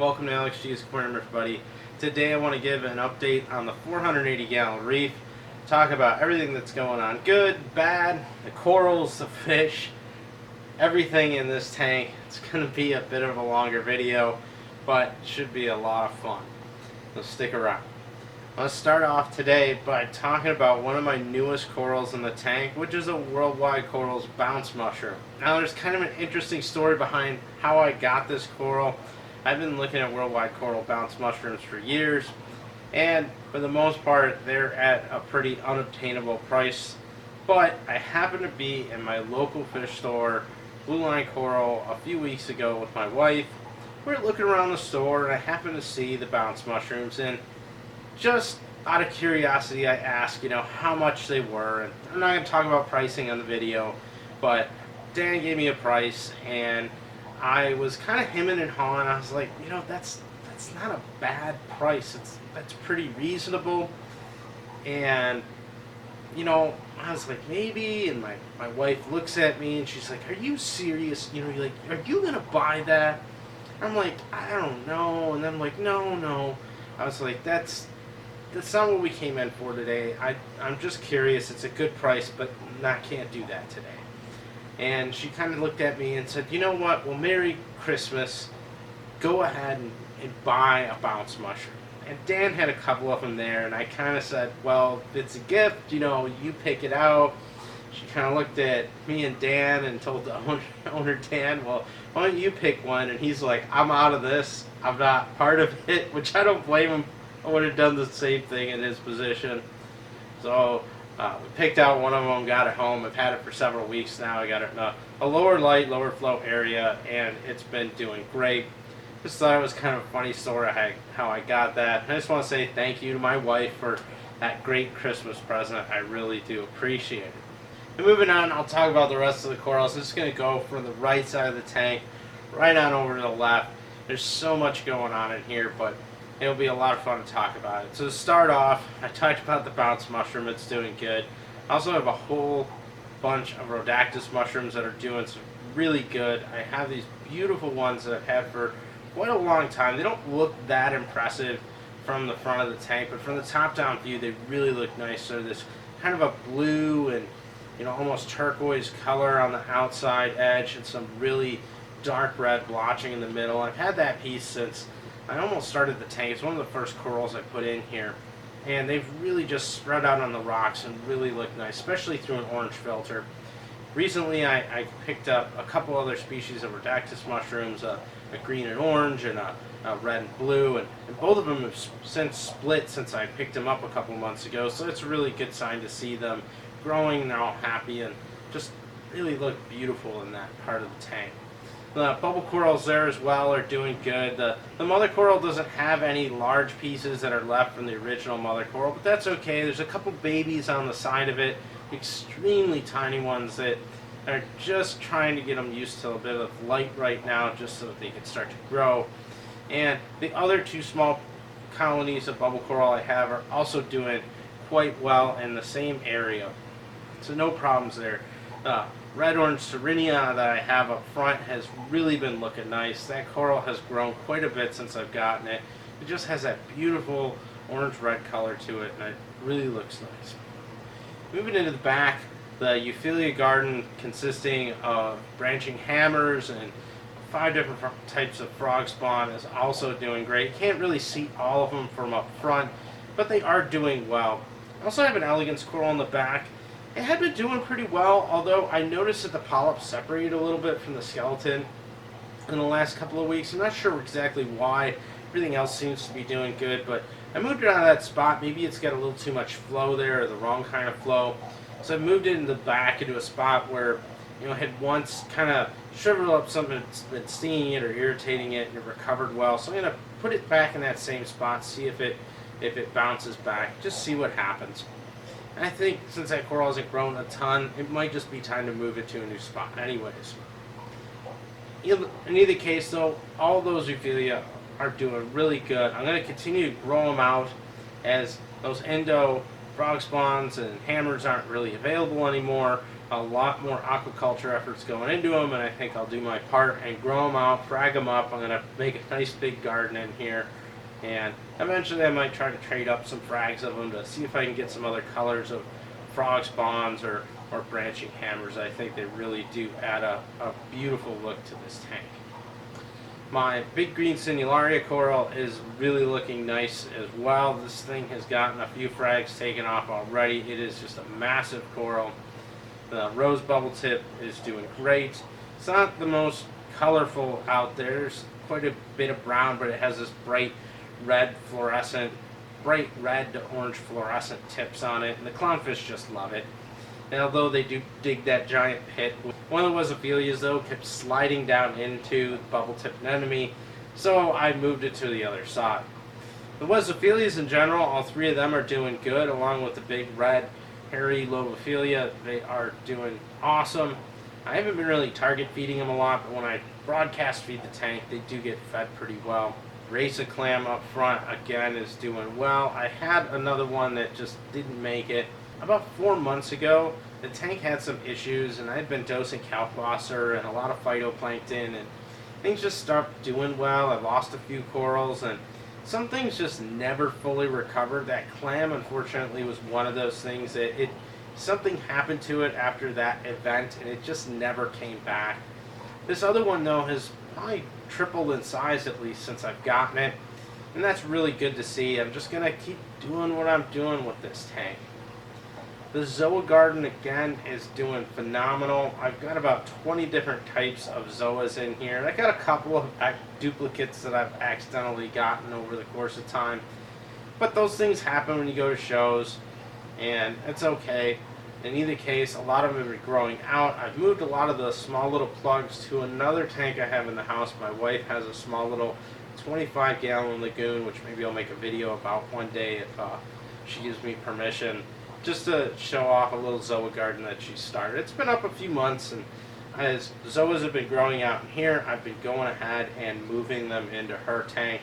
Welcome to AlexGs Aquarium, everybody. Today I want to give an update on the 480-gallon reef. Talk about everything that's going on, good, bad, the corals, the fish, everything in this tank. It's going to be a bit of a longer video, but it should be a lot of fun. So stick around. Let's start off today by talking about one of my newest corals in the tank, which is a Worldwide Corals bounce mushroom. Now there's kind of an interesting story behind how I got this coral. I've been looking at Worldwide Coral bounce mushrooms for years, and for the most part they're at a pretty unobtainable price. But I happened to be in my local fish store, Blue Line Coral, a few weeks ago with my wife. We're looking around the store and I happened to see the bounce mushrooms, and just out of curiosity I asked, how much they were. And I'm not going to talk about pricing on the video, but Dan gave me a price and I was kind of hemming and hawing. I was like, that's not a bad price. That's pretty reasonable. And I was like, maybe. And my wife looks at me and she's like, are you serious? You're like, are you gonna buy that? I'm like, I don't know. And I'm like, no. I was like, that's not what we came in for today. I'm just curious. It's a good price, but I can't do that today. And she kind of looked at me and said, you know what, well, Merry Christmas. Go ahead and buy a bounce mushroom. And Dan had a couple of them there, and I kind of said, well, if it's a gift, you pick it out. She kind of looked at me and Dan and told the owner Dan, well, why don't you pick one? And he's like, I'm out of this. I'm not part of it, which I don't blame him. I would have done the same thing in his position. So we picked out one of them, got it home. I've had it for several weeks now. I got it in a lower light, lower flow area, and it's been doing great. Just thought it was kind of a funny story how I got that. I just want to say thank you to my wife for that great Christmas present. I really do appreciate it. And moving on, I'll talk about the rest of the corals. I'm just going to go from the right side of the tank right on over to the left. There's so much going on in here, but it'll be a lot of fun to talk about it. So to start off, I talked about the bounce mushroom. It's doing good. I also have a whole bunch of rhodactis mushrooms that are doing some really good. I have these beautiful ones that I've had for quite a long time. They don't look that impressive from the front of the tank, but from the top-down view, they really look nice. So this kind of a blue and almost turquoise color on the outside edge, and some really dark red blotching in the middle. I've had that piece since I almost started the tank. It's one of the first corals I put in here, and they've really just spread out on the rocks and really look nice, especially through an orange filter. Recently I picked up a couple other species of rhodactis mushrooms, a green and orange and a red and blue, and both of them have since split since I picked them up a couple months ago, so it's a really good sign to see them growing. They're all happy and just really look beautiful in that part of the tank. The bubble corals there as well are doing good. The mother coral doesn't have any large pieces that are left from the original mother coral, but that's okay. There's a couple babies on the side of it, extremely tiny ones that are just trying to get them used to a bit of light right now, just so that they can start to grow. And the other two small colonies of bubble coral I have are also doing quite well in the same area, so no problems there. Red-orange Serinia that I have up front has really been looking nice. That coral has grown quite a bit since I've gotten it. It just has that beautiful orange-red color to it, and it really looks nice. Moving into the back, the Euphyllia garden, consisting of branching hammers and 5 different types of frog spawn, is also doing great. You can't really see all of them from up front, but they are doing well. I also have an elegance coral in the back. It had been doing pretty well, although I noticed that the polyps separated a little bit from the skeleton in the last couple of weeks. I'm not sure exactly why. Everything else seems to be doing good, but I moved it out of that spot. Maybe it's got a little too much flow there, or the wrong kind of flow. So I moved it in the back into a spot where it had once kind of shriveled up something that's been stinging it or irritating it, and it recovered well. So I'm going to put it back in that same spot, see if it bounces back, just see what happens. And I think since that coral hasn't grown a ton, it might just be time to move it to a new spot anyways. In either case though, all those Euphyllia are doing really good. I'm going to continue to grow them out as those endo frog spawns and hammers aren't really available anymore. a lot more aquaculture efforts going into them, and I think I'll do my part and grow them out, frag them up. I'm going to make a nice big garden in here, and eventually I might try to trade up some frags of them to see if I can get some other colors of frog spawns or branching hammers. I think they really do add a beautiful look to this tank. My big green Sinularia coral is really looking nice as well. This thing has gotten a few frags taken off already. It is just a massive coral. The rose bubble tip is doing great. It's not the most colorful out there. There's quite a bit of brown, but it has this bright red to orange fluorescent tips on it, and the clownfish just love it. And although they do dig that giant pit, one of the Wessophilias though kept sliding down into the bubble tip anemone, so I moved it to the other side. The Wessophilias in general, all three of them are doing good, along with the big red hairy Lobophilia. They are doing awesome. I haven't been really target feeding them a lot, but when I broadcast feed the tank, they do get fed pretty well. Racer clam up front again is doing well. I had another one that just didn't make it. About 4 months ago, the tank had some issues, and I had been dosing Kalkwasser and a lot of phytoplankton, and things just stopped doing well. I lost a few corals, and some things just never fully recovered. That clam, unfortunately, was one of those things that something happened to it after that event, and it just never came back. This other one, though, has probably tripled in size at least since I've gotten it, and that's really good to see. I'm just going to keep doing what I'm doing with this tank. The Zoa garden again is doing phenomenal. I've got about 20 different types of Zoas in here, and I got a couple of duplicates that I've accidentally gotten over the course of time. But those things happen when you go to shows, and it's okay. In either case, a lot of them are growing out. I've moved a lot of the small little plugs to another tank I have in the house. My wife has a small little 25-gallon lagoon, which maybe I'll make a video about one day if she gives me permission, just to show off a little Zoa garden that she started. It's been up a few months, and as Zoas have been growing out in here, I've been going ahead and moving them into her tank,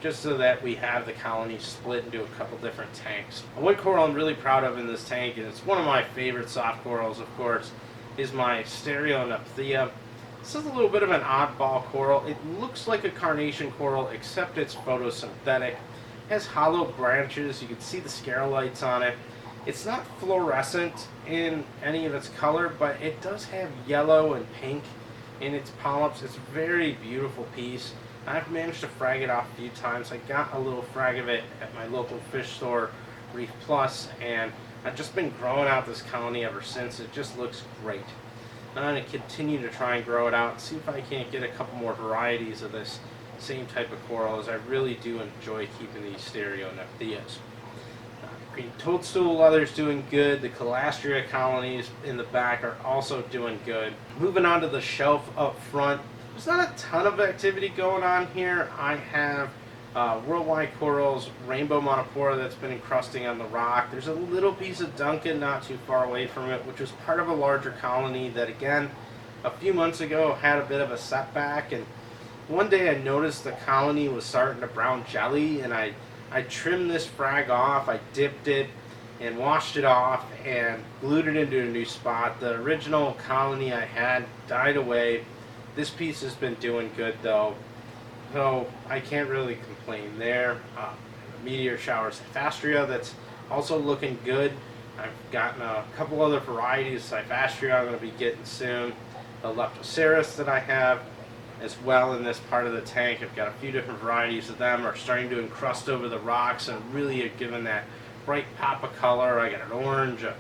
just so that we have the colony split into a couple different tanks. One coral I'm really proud of in this tank, and it's one of my favorite soft corals, of course, is my Stereonepthia. This is a little bit of an oddball coral. It looks like a carnation coral, except it's photosynthetic. It has hollow branches. You can see the scarolites on it. It's not fluorescent in any of its color, but it does have yellow and pink in its polyps. It's a very beautiful piece. I've managed to frag it off a few times. I got a little frag of it at my local fish store, Reef Plus, and I've just been growing out this colony ever since. It just looks great. I'm going to continue to try and grow it out and see if I can't get a couple more varieties of this same type of coral, as I really do enjoy keeping these Stereonepthias. Green toadstool leather's doing good. The Calastria colonies in the back are also doing good. Moving on to the shelf up front, there's not a ton of activity going on here. I have worldwide corals, rainbow monopora that's been encrusting on the rock. There's a little piece of Duncan not too far away from it, which was part of a larger colony that, again, a few months ago had a bit of a setback. And one day I noticed the colony was starting to brown jelly, and I trimmed this frag off. I dipped it and washed it off and glued it into a new spot. The original colony I had died away. This piece has been doing good though, so I can't really complain there. Meteor shower Cyphastria, that's also looking good. I've gotten a couple other varieties of Cyphastria I'm going to be getting soon. The Leptoceras that I have as well in this part of the tank, I've got a few different varieties of them, are starting to encrust over the rocks and really are giving that bright pop of color. I got an orange, a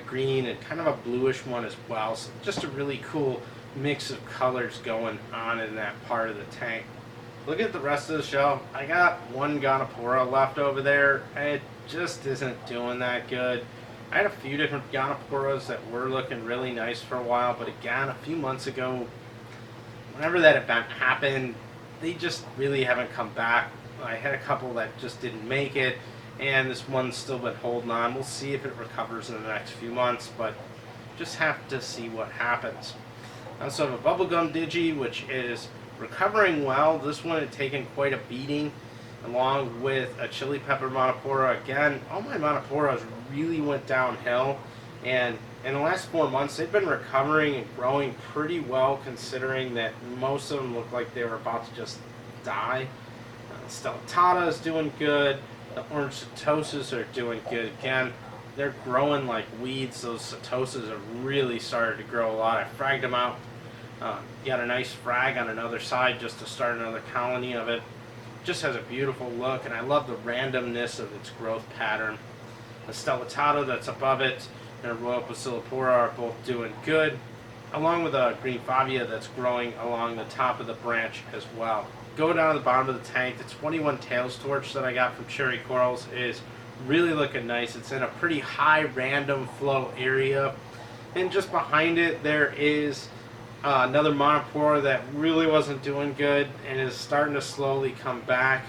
green, and kind of a bluish one as well. So just a really cool mix of colors going on in that part of the tank. Look at the rest of the shelf. I got one Gonopora left over there. It just isn't doing that good. I had a few different Gonoporas that were looking really nice for a while, but again, a few months ago, whenever that event happened, they just really haven't come back. I had a couple that just didn't make it, and this one's still been holding on. We'll see if it recovers in the next few months, but just have to see what happens. I also have a bubblegum digi, which is recovering well. This one had taken quite a beating, along with a chili pepper monopora. Again, all my monoporas really went downhill And in the last 4 months, they've been recovering and growing pretty well, considering that most of them look like they were about to just die. Stellatata is doing good. The orange setoses are doing good. Again, they're growing like weeds. Those setoses have really started to grow a lot. I fragged them out. Got a nice frag on another side just to start another colony of it. Just has a beautiful look, and I love the randomness of its growth pattern. The Stellatata that's above it and a Royal Bacillipora are both doing good, along with a green Favia that's growing along the top of the branch as well. Go down to the bottom of the tank. The 21 Tails Torch that I got from Cherry Corals is really looking nice. It's in a pretty high random flow area, and just behind it there is another Monopora that really wasn't doing good and is starting to slowly come back.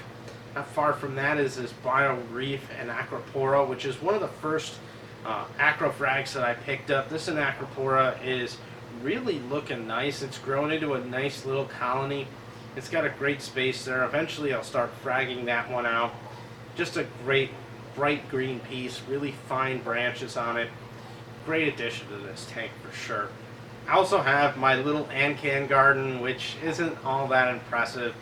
Not far from that is this Bio Reef and Acropora, which is one of the first acrofrags that I picked up. This Acropora is really looking nice. It's grown into a nice little colony. It's got a great space there. Eventually I'll start fragging that one out. Just a great bright green piece, really fine branches on it. Great addition to this tank for sure. I also have my little Ancan garden, which isn't all that impressive.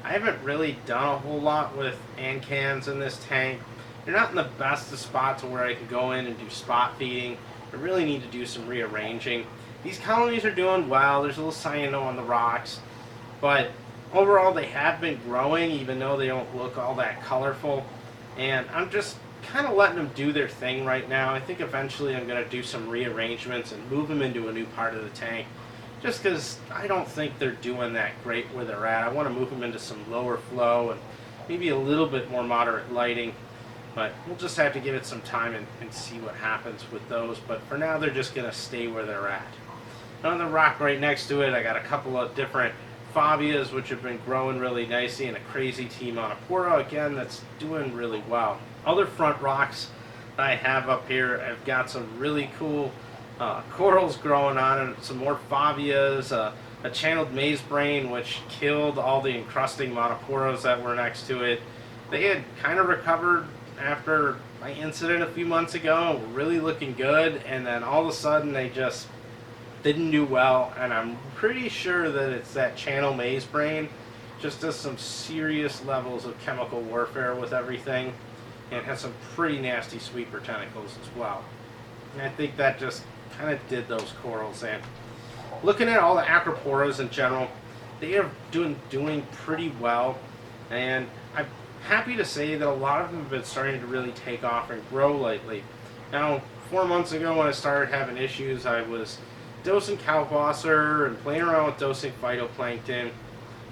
I haven't really done a whole lot with Ancans in this tank. They're not in the best of spots where I can go in and do spot feeding. I really need to do some rearranging. These colonies are doing well. There's a little cyano on the rocks, but overall they have been growing, even though they don't look all that colorful. And I'm just kind of letting them do their thing right now. I think eventually I'm going to do some rearrangements and move them into a new part of the tank, just because I don't think they're doing that great where they're at. I want to move them into some lower flow and maybe a little bit more moderate lighting, but we'll just have to give it some time and see what happens with those. But for now they're just going to stay where they're at. On the rock right next to it, I got a couple of different Favias which have been growing really nicely, and a crazy T Monopora again that's doing really well. Other front rocks that I have up here, I've got some really cool corals growing on, and some more Favias, a channeled maze brain which killed all the encrusting Monoporas that were next to it. They had kind of recovered after my incident a few months ago, were really looking good, and then all of a sudden they just didn't do well, and I'm pretty sure that it's that channel maze brain just does some serious levels of chemical warfare with everything, and has some pretty nasty sweeper tentacles as well. And I think that just kind of did those corals in. Looking at all the Acroporas in general, they are doing pretty well, and I'm happy to say that a lot of them have been starting to really take off and grow lately. Now, 4 months ago when I started having issues, I was dosing Kalkwasser and playing around with dosing phytoplankton,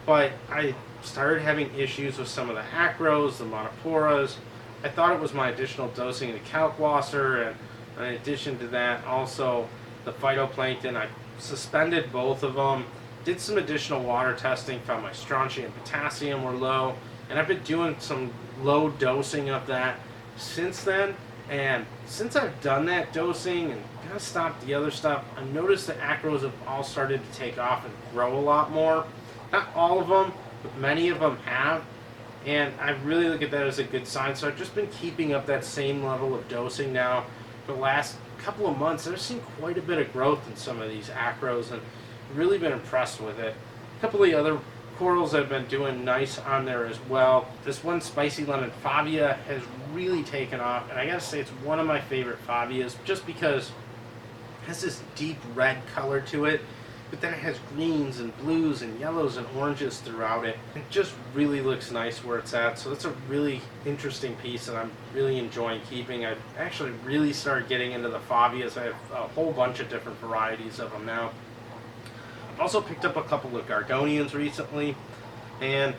but I started having issues with some of the acros, the Monoporas. I thought it was my additional dosing of the Kalkwasser, and in addition to that, also the phytoplankton. I suspended both of them, did some additional water testing, found my strontium and potassium were low, and I've been doing some low dosing of that since then. And since I've done that dosing and kind of stopped the other stuff, I've noticed the acros have all started to take off and grow a lot more. Not all of them, but many of them have. And I really look at that as a good sign. So I've just been keeping up that same level of dosing now for the last couple of months. I've seen quite a bit of growth in some of these acros and really been impressed with it. A couple of the other corals have been doing nice on there as well. This one Spicy Lemon Favia has really taken off, and I gotta say it's one of my favorite Favias just because it has this deep red color to it, but then it has greens and blues and yellows and oranges throughout it. It just really looks nice where it's at, so it's a really interesting piece and I'm really enjoying keeping. I've actually really started getting into the Favias. I have a whole bunch of different varieties of them now. I've also picked up a couple of Gorgonians recently, and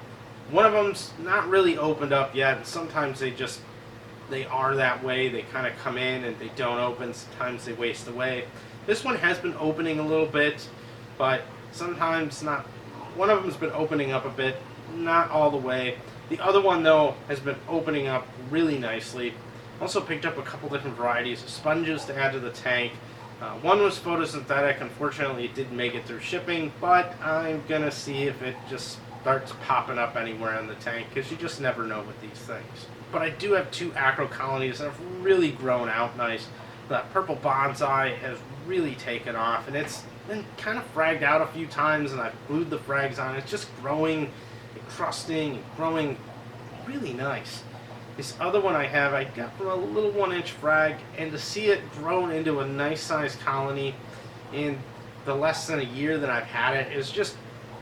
one of them's not really opened up yet. Sometimes they are that way. They kind of come in and they don't open. Sometimes they waste away. This one has been opening a little bit, but sometimes not. One of them's been opening up a bit, not all the way. The other one, though, has been opening up really nicely. Also picked up a couple different varieties of sponges to add to the tank. One was photosynthetic. Unfortunately, it didn't make it through shipping, but I'm going to see if it just starts popping up anywhere in the tank, because you just never know with these things. But I do have two acro colonies that have really grown out nice. The purple bonsai has really taken off, and it's been kind of fragged out a few times, and I've glued the frags on. It's just growing, encrusting, and growing really nice. This other one I have, I got from a little 1-inch frag, and to see it grown into a nice sized colony in the less than a year that I've had it is just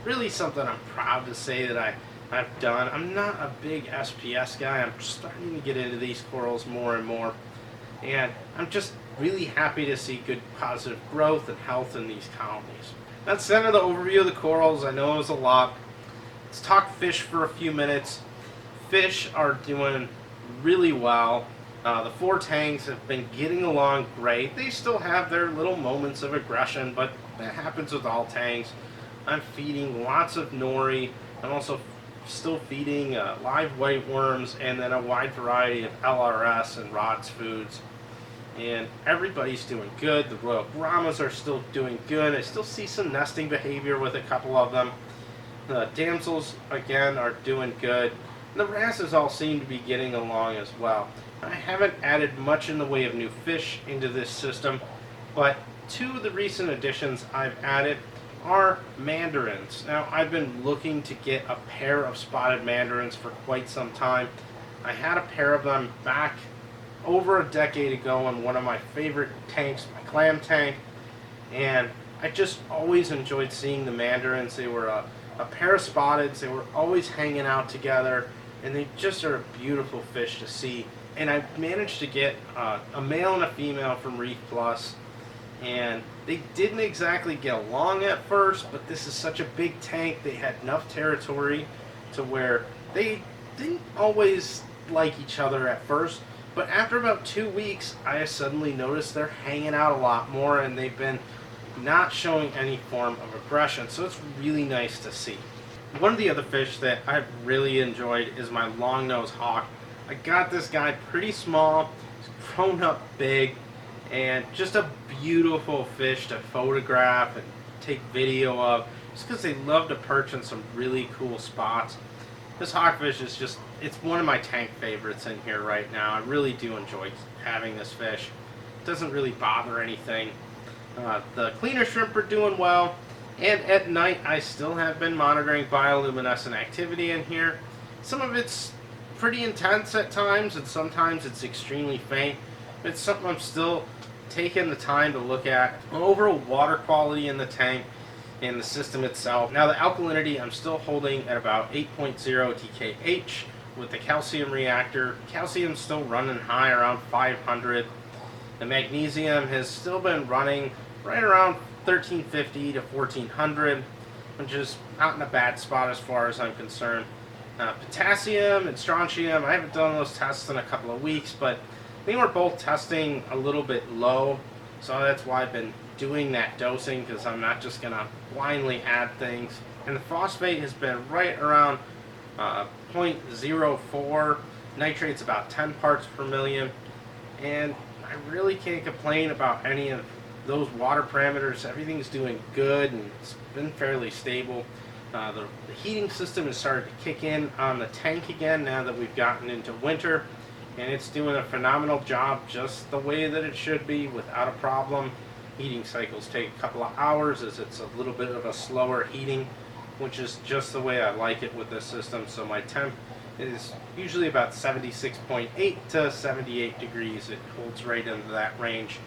really something I'm proud to say that I've done. I'm not a big SPS guy. I'm starting to get into these corals more and more, and I'm just really happy to see good positive growth and health in these colonies. That's the end of the overview of the corals. I know it was a lot. Let's talk fish for a few minutes. Fish are doing really well. The 4 tanks have been getting along great. They still have their little moments of aggression, but that happens with all tanks. I'm feeding lots of nori. I'm also still feeding live white worms, and then a wide variety of LRS and rods foods. And everybody's doing good. The Royal Brahmas are still doing good. I still see some nesting behavior with a couple of them. The damsels, again, are doing good. And the wrasses all seem to be getting along as well. I haven't added much in the way of new fish into this system, but 2 of the recent additions I've added are mandarins. Now, I've been looking to get a pair of spotted mandarins for quite some time. I had a pair of them back over a decade ago in one of my favorite tanks, my clam tank, and I just always enjoyed seeing the mandarins. They were a pair of spotteds. They were always hanging out together, and they just are a beautiful fish to see. And I managed to get a male and a female from Reef Plus, and they didn't exactly get along at first, but this is such a big tank. They had enough territory to where they didn't always like each other at first, but after about 2 weeks, I suddenly noticed they're hanging out a lot more, and they've been not showing any form of aggression, so it's really nice to see. One of the other fish that I've really enjoyed is my long-nosed hawk. I got this guy pretty small, he's grown up big, and just a beautiful fish to photograph and take video of, just because they love to perch in some really cool spots. This hawkfish is just, it's one of my tank favorites in here right now. I really do enjoy having this fish. It doesn't really bother anything. The cleaner shrimp are doing well, and at night I still have been monitoring bioluminescent activity in here. Some of it's pretty intense at times, and sometimes it's extremely faint. It's something I'm still taking the time to look at. Overall water quality in the tank and the system itself. Now the alkalinity I'm still holding at about 8.0 TKH with the calcium reactor. Calcium's still running high around 500. The magnesium has still been running right around 1350 to 1400, which is not in a bad spot as far as I'm concerned. Potassium and strontium, I haven't done those tests in a couple of weeks, but they were both testing a little bit low, so that's why I've been doing that dosing, because I'm not just going to blindly add things. And the phosphate has been right around 0.04, nitrate's about 10 parts per million, and I really can't complain about any of those water parameters. Everything's doing good, and it's been fairly stable. The heating system has started to kick in on the tank again now that we've gotten into winter, and it's doing a phenomenal job just the way that it should be without a problem. Heating cycles take a couple of hours as it's a little bit of a slower heating, which is just the way I like it with this system. So my temp is usually about 76.8 to 78 degrees. It holds right into that range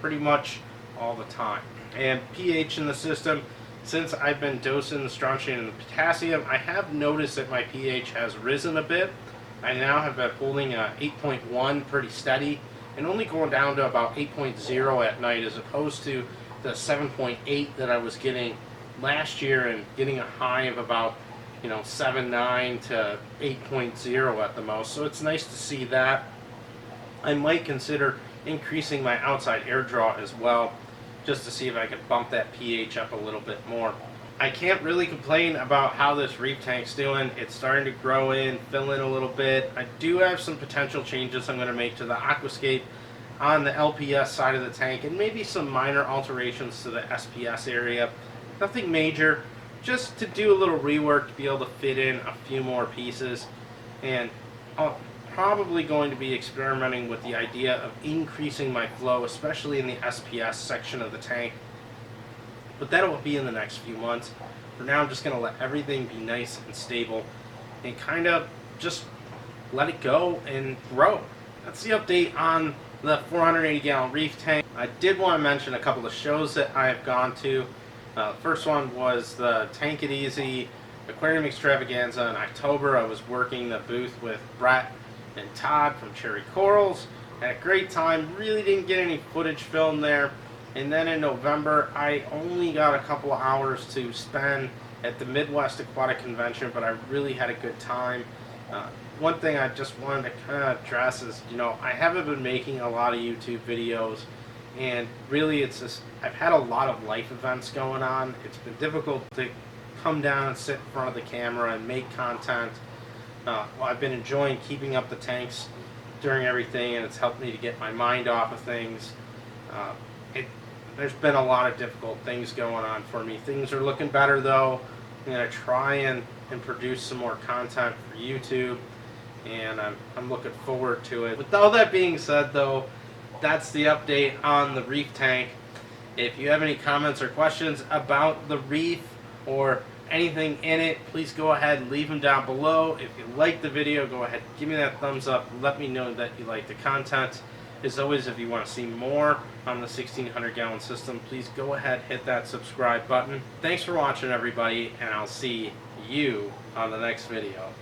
pretty much all the time. And pH in the system, since I've been dosing the strontium and the potassium, I have noticed that my pH has risen a bit. I now have been holding a 8.1 pretty steady, and only going down to about 8.0 at night, as opposed to the 7.8 that I was getting last year, and getting a high of about 7.9 to 8.0 at the most. So it's nice to see that. I might consider increasing my outside air draw as well, just to see if I can bump that pH up a little bit more. I can't really complain about how this reef tank's doing. It's starting to grow in, fill in a little bit. I do have some potential changes I'm going to make to the aquascape on the LPS side of the tank, and maybe some minor alterations to the SPS area. Nothing major, just to do a little rework to be able to fit in a few more pieces. And probably going to be experimenting with the idea of increasing my flow, especially in the SPS section of the tank. But that will be in the next few months. For now, I'm just going to let everything be nice and stable and kind of just let it go and grow. That's the update on the 480 gallon reef tank. I did want to mention a couple of shows that I have gone to. First one was the Tank It Easy Aquarium Extravaganza in October. I was working the booth with Brett and Todd from Cherry Corals. Had a great time. Really didn't get any footage filmed there. And then in November, I only got a couple of hours to spend at the Midwest Aquatic Convention, but I really had a good time. One thing I just wanted to kind of address is, I haven't been making a lot of YouTube videos, and really it's just, I've had a lot of life events going on. It's been difficult to come down and sit in front of the camera and make content. Well, I've been enjoying keeping up the tanks during everything, and it's helped me to get my mind off of things. There's been a lot of difficult things going on for me. Things are looking better though. I'm going to try and produce some more content for YouTube, and I'm looking forward to it. With all that being said though, that's the update on the reef tank. If you have any comments or questions about the reef or anything in it, please go ahead and leave them down below. If you like the video, go ahead, give me that thumbs up, let me know that you like the content. As always, if you want to see more on the 1600 gallon system, please go ahead, hit that subscribe button. Thanks for watching everybody, and I'll see you on the next video.